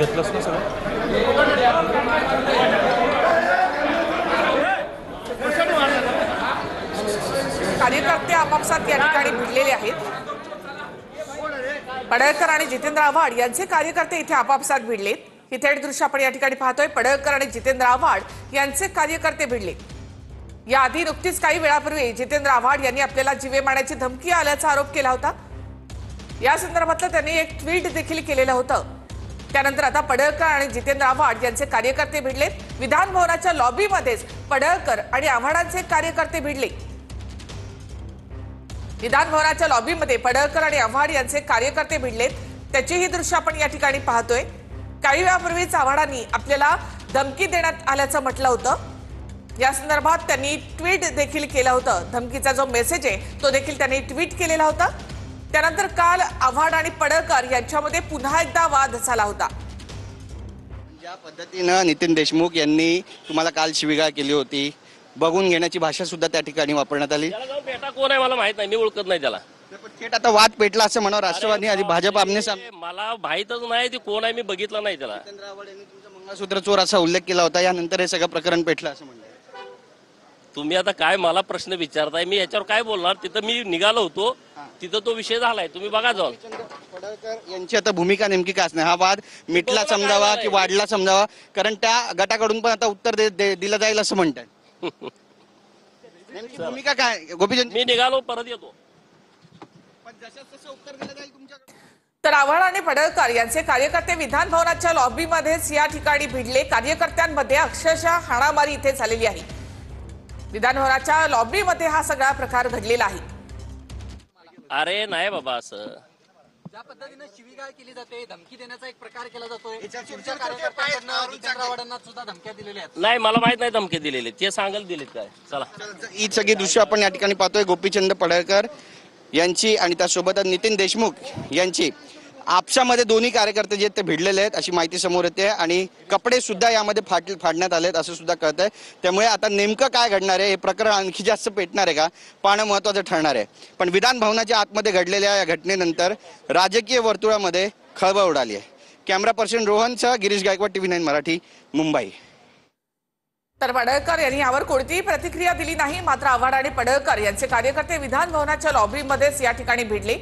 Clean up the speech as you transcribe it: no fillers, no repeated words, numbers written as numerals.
घेतलंस ना सगळं? कार्यकर्ते आपापसात या ठिकाणी भिडलेले आहेत। पडळकर आणि जितेंद्र आव्हाड यांचे कार्यकर्ते इथे आपापसात भिडलेत। ही थेट दृश्य आपण या ठिकाणी पाहतोय। पडळकर आणि जितेंद्र आव्हाड यांचे कार्यकर्ते भिडले। याआधी नुकतीच काही वेळापूर्वी जितेंद्र आव्हाड यांनी आपल्याला जीवे मारण्याची धमकी आल्याचा आरोप केला होता। या संदर्भातलं त्यांनी एक ट्विट देखील केलेलं होतं। त्यानंतर आता पडळकर आणि जितेंद्र आव्हाड यांचे कार्यकर्ते भिडलेत। विधान भवनाच्या लॉबीमध्येच पडळकर आणि आव्हाडांचे कार्यकर्ते भिडले। विधान भवनाच्या लॉबीमध्ये पडळकर आणि आव्हाड यांचे कार्यकर्ते भिडलेत। त्याची ही दृश्य आपण या ठिकाणी पाहतोय। काही वेळापूर्वीच आव्हाडांनी आपल्याला धमकी देण्यात आल्याचं म्हटलं होतं। या संदर्भात त्यांनी ट्विट देखील केलं होतं। धमकीचा जो मेसेज आहे तो देखील त्यांनी ट्विट केलेला होता। त्यानंतर काल आव्हाड आणि पडळकर यांच्यामध्ये पुन्हा एकदा वाद झाला होता। ज्या पद्धतीनं नितीन देशमुख यांनी तुम्हाला काल शिवीगाळ केली होती, बघून घेण्याची भाषा सुद्धा त्या ठिकाणी वापरण्यात आली। बेटा कोण आहे मला माहित नाही, मी ओळखत नाही त्याला। पण थेट आता वाद पेटला असं म्हणावं राष्ट्रवादी आणि भाजप आमने सामने। मला माहितच नाही ते कोण आहे, मी बघितलं नाही त्याला। जितेंद्र आव्हाड यांनी तुमचं मंगळसूत्र चोर असा उल्लेख केला होता, यानंतर हे सगळं प्रकरण पेटलं असं म्हणलं। तुम्ही आता काय मला प्रश्न विचारताय, मी याच्यावर काय बोलणार? तिथं मी निघालो होतो, तिथं तो विषय झालाय, तुम्ही बघा जाऊन। पडळकर यांची आता भूमिका नेमकी काय असणार? हा वाद मिटला समजावा की वाढला समजावा? कारण त्या गटाकडून पण आता उत्तर दिलं जाईल असं म्हणतात। नेमकी भूमिका काय गोपीचंद? मी निघालो, परत येतो। उत्तर दिलं जाईल तुमच्याकडे। तर आव्हाड आणि पडळकर यांचे कार्यकर्ते विधान भवनाच्या लॉबीमध्येच या ठिकाणी भिडले। कार्यकर्त्यांमध्ये अक्षरशः हाणामारी इथे झालेली आहे। विधान भवनाच्या लॉबीमध्ये हा सगळा प्रकार घडलेला आहे। अरे नाही बाबा, असं ज्या पद्धतीने शिवीगाळ केली जाते, धमकी देण्याचा एक प्रकार केला जातोय। तुमच्या कार्यकर्त्यांना जितेंद्र आव्हाडांना सुद्धा धमक्या दिलेल्या आहेत। नाही, मला माहित नाही धमकी दिलेली, ते सांगायला दिलेत काय। चला, ही सगळी दृश्य आपण या ठिकाणी पाहतोय। गोपीचंद पडळकर यांची आणि त्यासोबतच नितीन देशमुख यांची आपसामध्ये दोन्ही कार्यकर्ते जे ते भिडलेले आहेत अशी माहिती समोर येते आणि कपडे सुद्धा यामध्ये फाडण्यात आलेत असं सुद्धा कळतंय। त्यामुळे आता नेमकं काय घडणार आहे, हे प्रकरण आणखी जास्त पेटणार आहे का, पाहणं महत्त्वाचं ठरणार आहे। पण विधान भवनाच्या आतमध्ये घडलेल्या या घटनेनंतर राजकीय वर्तुळामध्ये खळबळ उडाली आहे। कॅमेरा पर्सन रोहनसह गिरीश गायकवाड, TV9 मराठी, मुंबई। तर पडळकर यांनी यावर कोणतीही प्रतिक्रिया दिली नाही। मात्र आव्हाड आणि पडळकर यांचे कार्यकर्ते विधान भवनाच्या लॉबीमध्येच या ठिकाणी भिडले।